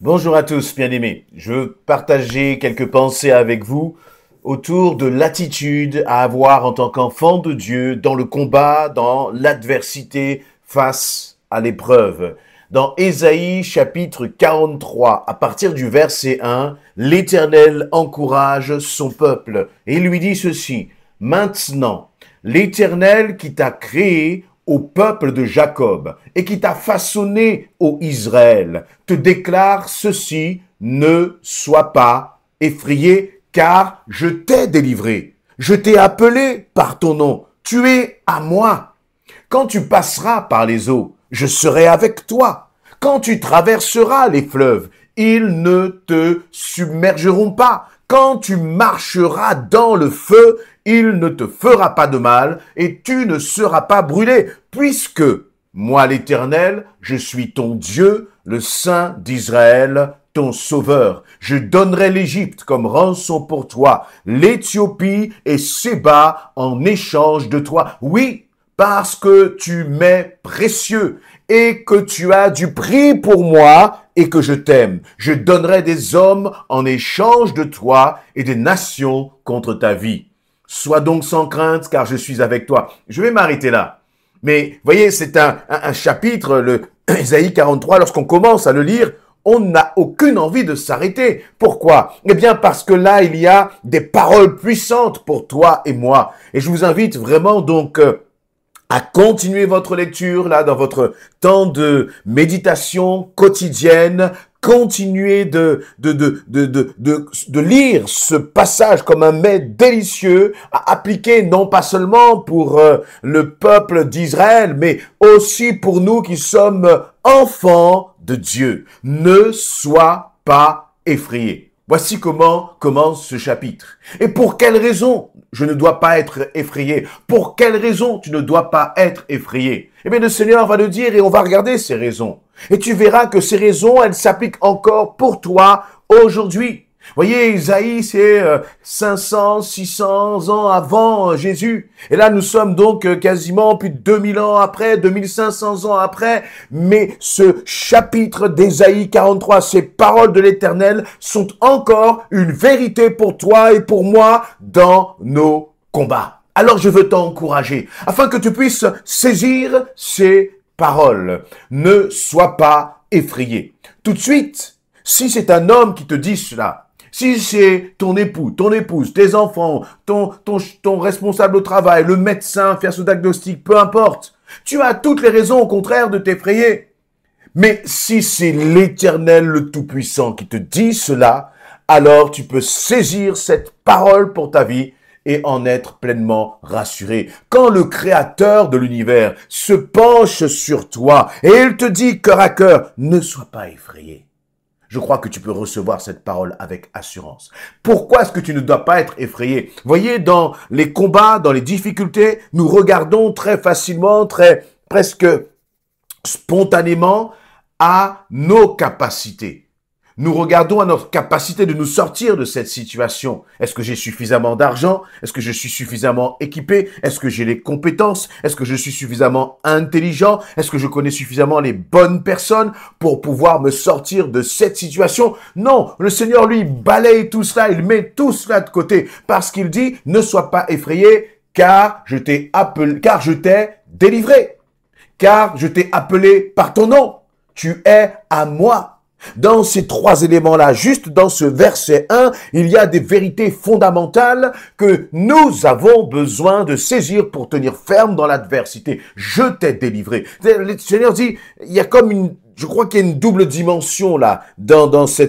Bonjour à tous, bien-aimés. Je veux partager quelques pensées avec vous autour de l'attitude à avoir en tant qu'enfant de Dieu dans le combat, dans l'adversité face à l'épreuve. Dans Ésaïe chapitre 43, à partir du verset 1, l'Éternel encourage son peuple et il lui dit ceci: Maintenant, l'Éternel qui t'a créé au peuple de Jacob et qui t'a façonné, ô Israël, te déclare ceci: ne sois pas effrayé, car je t'ai délivré. Je t'ai appelé par ton nom. Tu es à moi. Quand tu passeras par les eaux, je serai avec toi. Quand tu traverseras les fleuves, ils ne te submergeront pas. Quand tu marcheras dans le feu, il ne te fera pas de mal et tu ne seras pas brûlé, puisque moi l'Éternel, je suis ton Dieu, le Saint d'Israël, ton Sauveur. Je donnerai l'Égypte comme rançon pour toi, l'Éthiopie et Séba en échange de toi. Oui, parce que tu m'es précieux et que tu as du prix pour moi et que je t'aime. Je donnerai des hommes en échange de toi et des nations contre ta vie. Sois donc sans crainte, car je suis avec toi. Je vais m'arrêter là. Mais voyez, c'est un chapitre, le Ésaïe 43, lorsqu'on commence à le lire, on n'a aucune envie de s'arrêter. Pourquoi? Eh bien parce que là, il y a des paroles puissantes pour toi et moi. Et je vous invite vraiment donc à continuer votre lecture là dans votre temps de méditation quotidienne. Continuez de lire ce passage comme un mets délicieux à appliquer non pas seulement pour le peuple d'Israël, mais aussi pour nous qui sommes enfants de Dieu. Ne sois pas effrayé. Voici comment commence ce chapitre. Et pour quelle raison je ne dois pas être effrayé? Pour quelle raison tu ne dois pas être effrayé? Eh bien, le Seigneur va le dire et on va regarder ces raisons. Et tu verras que ces raisons, elles s'appliquent encore pour toi aujourd'hui. Voyez, Isaïe, c'est 500, 600 ans avant Jésus. Et là, nous sommes donc quasiment plus de 2000 ans après, 2500 ans après. Mais ce chapitre d'Ésaïe 43, ces paroles de l'Éternel sont encore une vérité pour toi et pour moi dans nos combats. Alors, je veux t'encourager afin que tu puisses saisir ces paroles. Ne sois pas effrayé. Tout de suite, si c'est un homme qui te dit cela, si c'est ton époux, ton épouse, tes enfants, ton responsable au travail, le médecin, faire ce diagnostic, peu importe, tu as toutes les raisons au contraire de t'effrayer. Mais si c'est l'Éternel le Tout-Puissant qui te dit cela, alors tu peux saisir cette parole pour ta vie et en être pleinement rassuré. Quand le Créateur de l'univers se penche sur toi et il te dit cœur à cœur, ne sois pas effrayé. Je crois que tu peux recevoir cette parole avec assurance. Pourquoi est-ce que tu ne dois pas être effrayé? Voyez, dans les combats, dans les difficultés, nous regardons très facilement, presque spontanément à nos capacités. Nous regardons à notre capacité de nous sortir de cette situation. Est-ce que j'ai suffisamment d'argent? Est-ce que je suis suffisamment équipé? Est-ce que j'ai les compétences? Est-ce que je suis suffisamment intelligent? Est-ce que je connais suffisamment les bonnes personnes pour pouvoir me sortir de cette situation? Non, le Seigneur, lui, balaye tout cela, il met tout cela de côté parce qu'il dit, ne sois pas effrayé car je t'ai appelé, car je t'ai délivré, car je t'ai appelé par ton nom. Tu es à moi. Dans ces trois éléments-là, juste dans ce verset 1, il y a des vérités fondamentales que nous avons besoin de saisir pour tenir ferme dans l'adversité. Je t'ai délivré. Le Seigneur dit, il y a comme je crois qu'il y a une double dimension là, dans ce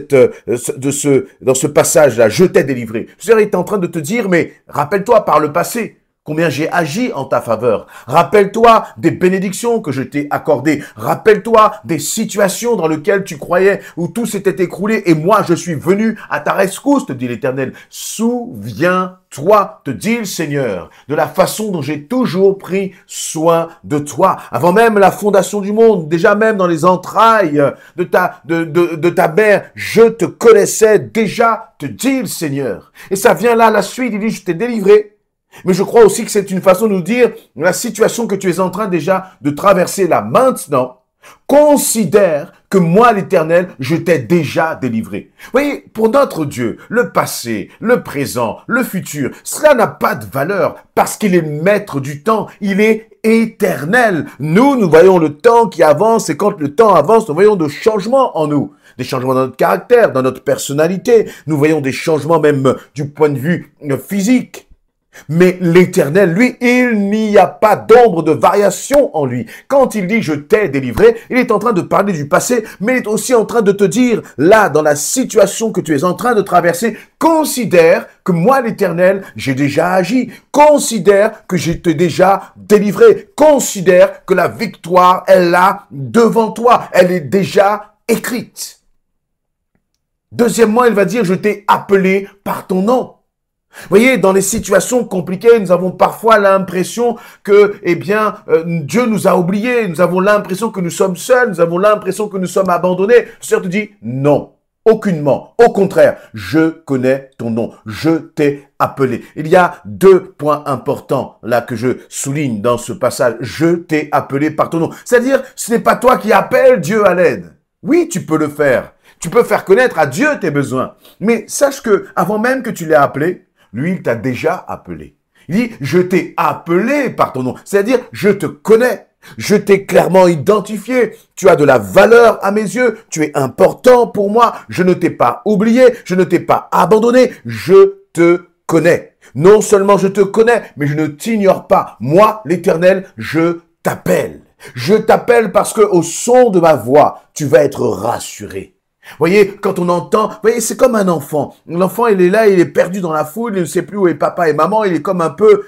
passage-là. Je t'ai délivré. Le Seigneur est en train de te dire, mais rappelle-toi par le passé, combien j'ai agi en ta faveur. Rappelle-toi des bénédictions que je t'ai accordées. Rappelle-toi des situations dans lesquelles tu croyais où tout s'était écroulé et moi je suis venu à ta rescousse, te dit l'Éternel. Souviens-toi, te dit le Seigneur, de la façon dont j'ai toujours pris soin de toi. Avant même la fondation du monde, déjà même dans les entrailles de ta mère, je te connaissais déjà, te dit le Seigneur. Et ça vient là, la suite, il dit, je t'ai délivré. Mais je crois aussi que c'est une façon de nous dire la situation que tu es en train déjà de traverser là maintenant. Considère que moi, l'Éternel, je t'ai déjà délivré. Vous voyez, pour notre Dieu, le passé, le présent, le futur, cela n'a pas de valeur parce qu'il est maître du temps. Il est éternel. Nous voyons le temps qui avance et quand le temps avance, nous voyons des changements en nous. Des changements dans notre caractère, dans notre personnalité. Nous voyons des changements même du point de vue physique. Mais l'Éternel, lui, il n'y a pas d'ombre de variation en lui. Quand il dit « je t'ai délivré », il est en train de parler du passé, mais il est aussi en train de te dire, là, dans la situation que tu es en train de traverser, considère que moi, l'Éternel, j'ai déjà agi. Considère que je t'ai déjà délivré. Considère que la victoire est là devant toi. Elle est déjà écrite. Deuxièmement, il va dire « je t'ai appelé par ton nom ». Vous voyez, dans les situations compliquées, nous avons parfois l'impression que, Dieu nous a oubliés. Nous avons l'impression que nous sommes seuls. Nous avons l'impression que nous sommes abandonnés. Le Seigneur te dit, non, aucunement. Au contraire, je connais ton nom. Je t'ai appelé. Il y a deux points importants là que je souligne dans ce passage. Je t'ai appelé par ton nom. C'est-à-dire, ce n'est pas toi qui appelles Dieu à l'aide. Oui, tu peux le faire. Tu peux faire connaître à Dieu tes besoins. Mais sache que, avant même que tu l'aies appelé, lui, il t'a déjà appelé. Il dit, je t'ai appelé par ton nom. C'est-à-dire, je te connais. Je t'ai clairement identifié. Tu as de la valeur à mes yeux. Tu es important pour moi. Je ne t'ai pas oublié. Je ne t'ai pas abandonné. Je te connais. Non seulement je te connais, mais je ne t'ignore pas. Moi, l'Éternel, je t'appelle. Je t'appelle parce que au son de ma voix, tu vas être rassuré. Voyez, quand on entend, voyez, c'est comme un enfant. L'enfant, il est là, il est perdu dans la foule, il ne sait plus où est papa et maman, il est comme un peu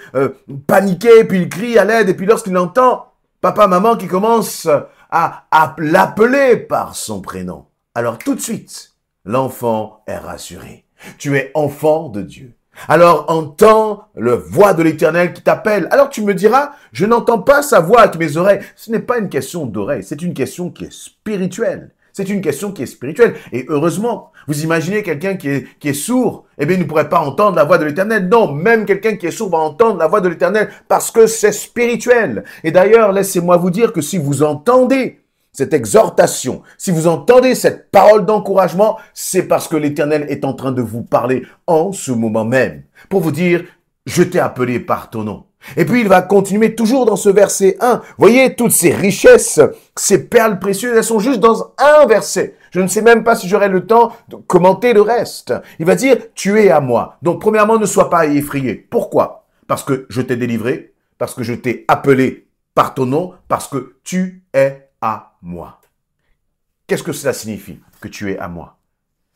paniqué, puis il crie à l'aide, et puis lorsqu'il entend papa, maman qui commence à l'appeler par son prénom, alors tout de suite, l'enfant est rassuré. Tu es enfant de Dieu. Alors entends la voix de l'Éternel qui t'appelle. Alors tu me diras, je n'entends pas sa voix avec mes oreilles. Ce n'est pas une question d'oreille, c'est une question qui est spirituelle. C'est une question qui est spirituelle. Et heureusement, vous imaginez quelqu'un qui est sourd, eh bien, il ne pourrait pas entendre la voix de l'Éternel. Non, même quelqu'un qui est sourd va entendre la voix de l'Éternel parce que c'est spirituel. Et d'ailleurs, laissez-moi vous dire que si vous entendez cette exhortation, si vous entendez cette parole d'encouragement, c'est parce que l'Éternel est en train de vous parler en ce moment même pour vous dire, je t'ai appelé par ton nom. Et puis il va continuer toujours dans ce verset 1. Voyez, toutes ces richesses, ces perles précieuses, elles sont juste dans un verset. Je ne sais même pas si j'aurai le temps de commenter le reste. Il va dire, tu es à moi. Donc premièrement, ne sois pas effrayé. Pourquoi? Parce que je t'ai délivré, parce que je t'ai appelé par ton nom, parce que tu es à moi. Qu'est-ce que cela signifie, que tu es à moi?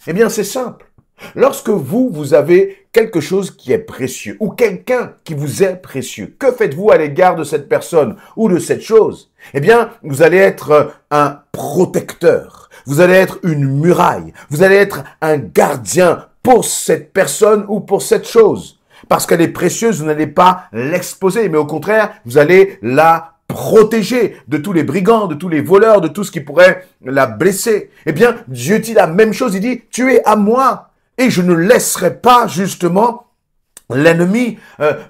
Eh bien, c'est simple. Lorsque vous avez quelque chose qui est précieux ou quelqu'un qui vous est précieux, que faites-vous à l'égard de cette personne ou de cette chose? Eh bien, vous allez être un protecteur, vous allez être une muraille, vous allez être un gardien pour cette personne ou pour cette chose. Parce qu'elle est précieuse, vous n'allez pas l'exposer, mais au contraire, vous allez la protéger de tous les brigands, de tous les voleurs, de tout ce qui pourrait la blesser. Eh bien, Dieu dit la même chose, il dit, tu es à moi. Et je ne laisserai pas, justement, l'ennemi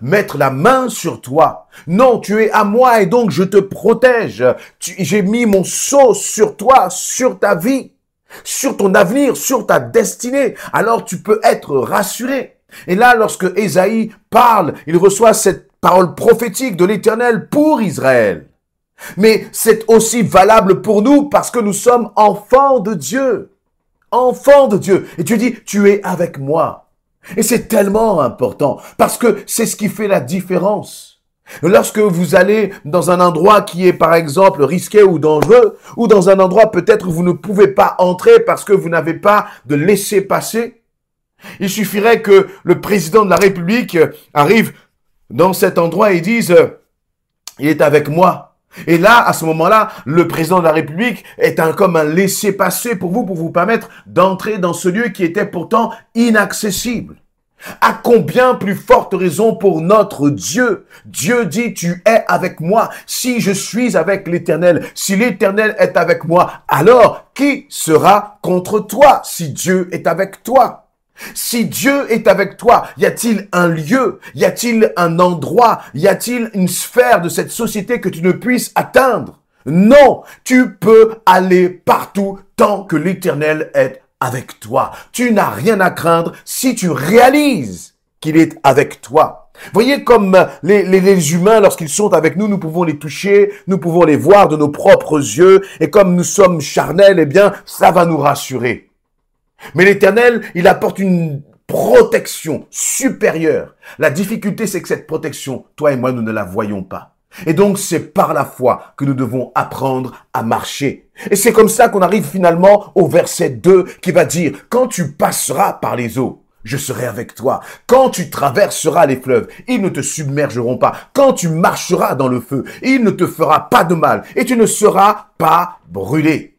mettre la main sur toi. Non, tu es à moi et donc je te protège. J'ai mis mon sceau sur toi, sur ta vie, sur ton avenir, sur ta destinée. Alors tu peux être rassuré. Et là, lorsque Ésaïe parle, il reçoit cette parole prophétique de l'Éternel pour Israël. Mais c'est aussi valable pour nous parce que nous sommes enfants de Dieu. Enfant de Dieu. Et tu dis, tu es avec moi. Et c'est tellement important parce que c'est ce qui fait la différence. Lorsque vous allez dans un endroit qui est par exemple risqué ou dangereux, ou dans un endroit peut-être où vous ne pouvez pas entrer parce que vous n'avez pas de laissez-passer, il suffirait que le président de la République arrive dans cet endroit et dise, il est avec moi. Et là, à ce moment-là, le président de la République est comme un laissez-passer pour vous permettre d'entrer dans ce lieu qui était pourtant inaccessible. À combien plus forte raison pour notre Dieu? Dieu dit, tu es avec moi. Si je suis avec l'Éternel, si l'Éternel est avec moi, alors qui sera contre toi si Dieu est avec toi? Si Dieu est avec toi, y a-t-il un lieu, y a-t-il un endroit, y a-t-il une sphère de cette société que tu ne puisses atteindre? Non, tu peux aller partout tant que l'Éternel est avec toi. Tu n'as rien à craindre si tu réalises qu'il est avec toi. Voyez comme les humains, lorsqu'ils sont avec nous, nous pouvons les toucher, nous pouvons les voir de nos propres yeux, et comme nous sommes charnels, eh bien, ça va nous rassurer. Mais l'Éternel, il apporte une protection supérieure. La difficulté, c'est que cette protection, toi et moi, nous ne la voyons pas. Et donc, c'est par la foi que nous devons apprendre à marcher. Et c'est comme ça qu'on arrive finalement au verset 2 qui va dire, « Quand tu passeras par les eaux, je serai avec toi. Quand tu traverseras les fleuves, ils ne te submergeront pas. Quand tu marcheras dans le feu, il ne te fera pas de mal et tu ne seras pas brûlé. »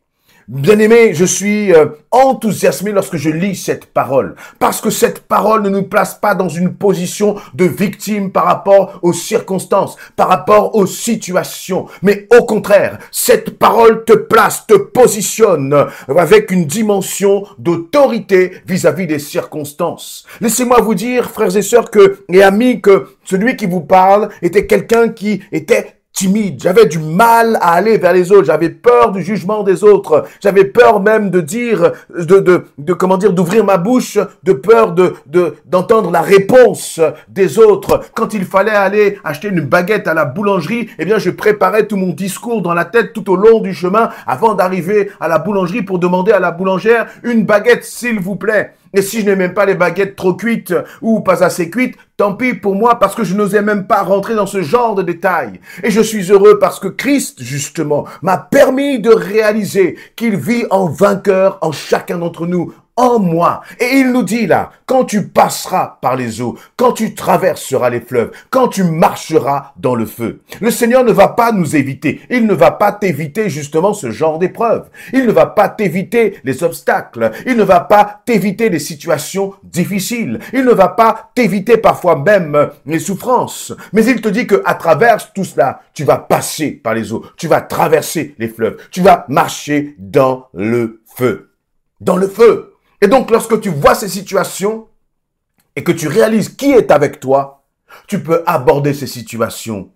Bien-aimé, je suis enthousiasmé lorsque je lis cette parole, parce que cette parole ne nous place pas dans une position de victime par rapport aux circonstances, par rapport aux situations, mais au contraire, cette parole te place, te positionne avec une dimension d'autorité vis-à-vis des circonstances. Laissez-moi vous dire, frères et sœurs et amis, que celui qui vous parle était quelqu'un qui était timide, j'avais du mal à aller vers les autres, j'avais peur du jugement des autres, j'avais peur même de dire, d'ouvrir ma bouche, de peur d'entendre la réponse des autres. Quand il fallait aller acheter une baguette à la boulangerie, eh bien je préparais tout mon discours dans la tête tout au long du chemin avant d'arriver à la boulangerie pour demander à la boulangère une baguette s'il vous plaît. Et si je n'ai même pas les baguettes trop cuites ou pas assez cuites, tant pis pour moi parce que je n'osais même pas rentrer dans ce genre de détails. Et je suis heureux parce que Christ, justement, m'a permis de réaliser qu'il vit en vainqueur en chacun d'entre nous, en moi. Et il nous dit là, quand tu passeras par les eaux, quand tu traverseras les fleuves, quand tu marcheras dans le feu. Le Seigneur ne va pas nous éviter. Il ne va pas t'éviter justement ce genre d'épreuve. Il ne va pas t'éviter les obstacles. Il ne va pas t'éviter les situations difficiles. Il ne va pas t'éviter parfois même les souffrances. Mais il te dit que à travers tout cela, tu vas passer par les eaux. Tu vas traverser les fleuves. Tu vas marcher dans le feu. Dans le feu. Et donc, lorsque tu vois ces situations et que tu réalises qui est avec toi, tu peux aborder ces situations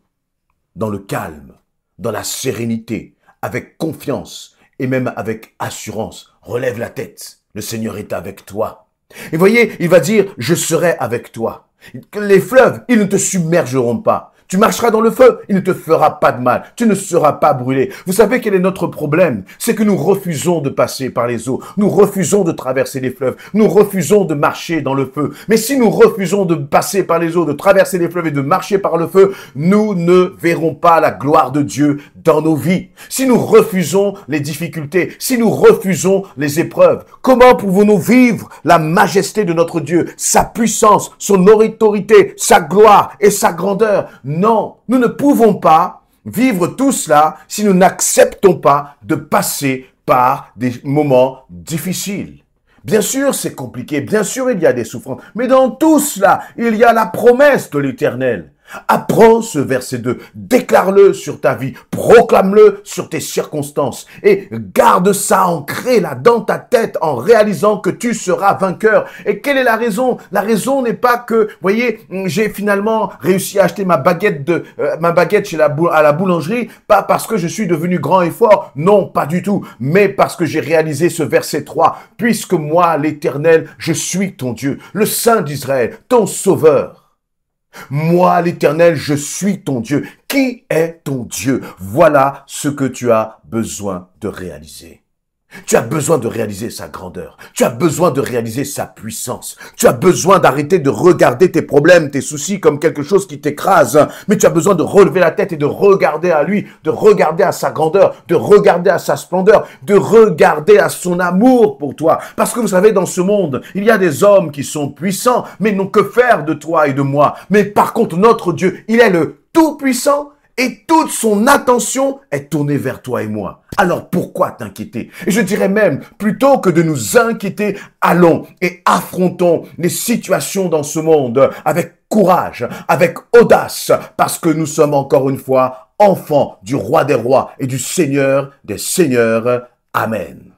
dans le calme, dans la sérénité, avec confiance et même avec assurance. Relève la tête, le Seigneur est avec toi. Et voyez, il va dire, je serai avec toi. Les fleuves, ils ne te submergeront pas. Tu marcheras dans le feu, il ne te fera pas de mal. Tu ne seras pas brûlé. Vous savez quel est notre problème? C'est que nous refusons de passer par les eaux. Nous refusons de traverser les fleuves. Nous refusons de marcher dans le feu. Mais si nous refusons de passer par les eaux, de traverser les fleuves et de marcher par le feu, nous ne verrons pas la gloire de Dieu dans nos vies. Si nous refusons les difficultés, si nous refusons les épreuves, comment pouvons-nous vivre la majesté de notre Dieu, sa puissance, son autorité, sa gloire et sa grandeur? Non, nous ne pouvons pas vivre tout cela si nous n'acceptons pas de passer par des moments difficiles. Bien sûr, c'est compliqué, bien sûr, il y a des souffrances, mais dans tout cela, il y a la promesse de l'Éternel. Apprends ce verset 2, déclare-le sur ta vie, proclame-le sur tes circonstances et garde ça ancré là dans ta tête en réalisant que tu seras vainqueur. Et quelle est la raison? La raison n'est pas que, voyez, j'ai finalement réussi à acheter ma baguette à la boulangerie, pas parce que je suis devenu grand et fort, non, pas du tout, mais parce que j'ai réalisé ce verset 3, puisque moi, l'Éternel, je suis ton Dieu, le Saint d'Israël, ton Sauveur. Moi, l'Éternel, je suis ton Dieu. Qui est ton Dieu? Voilà ce que tu as besoin de réaliser. Tu as besoin de réaliser sa grandeur. Tu as besoin de réaliser sa puissance. Tu as besoin d'arrêter de regarder tes problèmes, tes soucis comme quelque chose qui t'écrase. Mais tu as besoin de relever la tête et de regarder à lui, de regarder à sa grandeur, de regarder à sa splendeur, de regarder à son amour pour toi. Parce que vous savez, dans ce monde, il y a des hommes qui sont puissants, mais n'ont que faire de toi et de moi. Mais par contre, notre Dieu, il est le Tout-Puissant. Et toute son attention est tournée vers toi et moi. Alors pourquoi t'inquiéter? Et je dirais même, plutôt que de nous inquiéter, allons et affrontons les situations dans ce monde avec courage, avec audace, parce que nous sommes encore une fois enfants du Roi des Rois et du Seigneur des Seigneurs. Amen.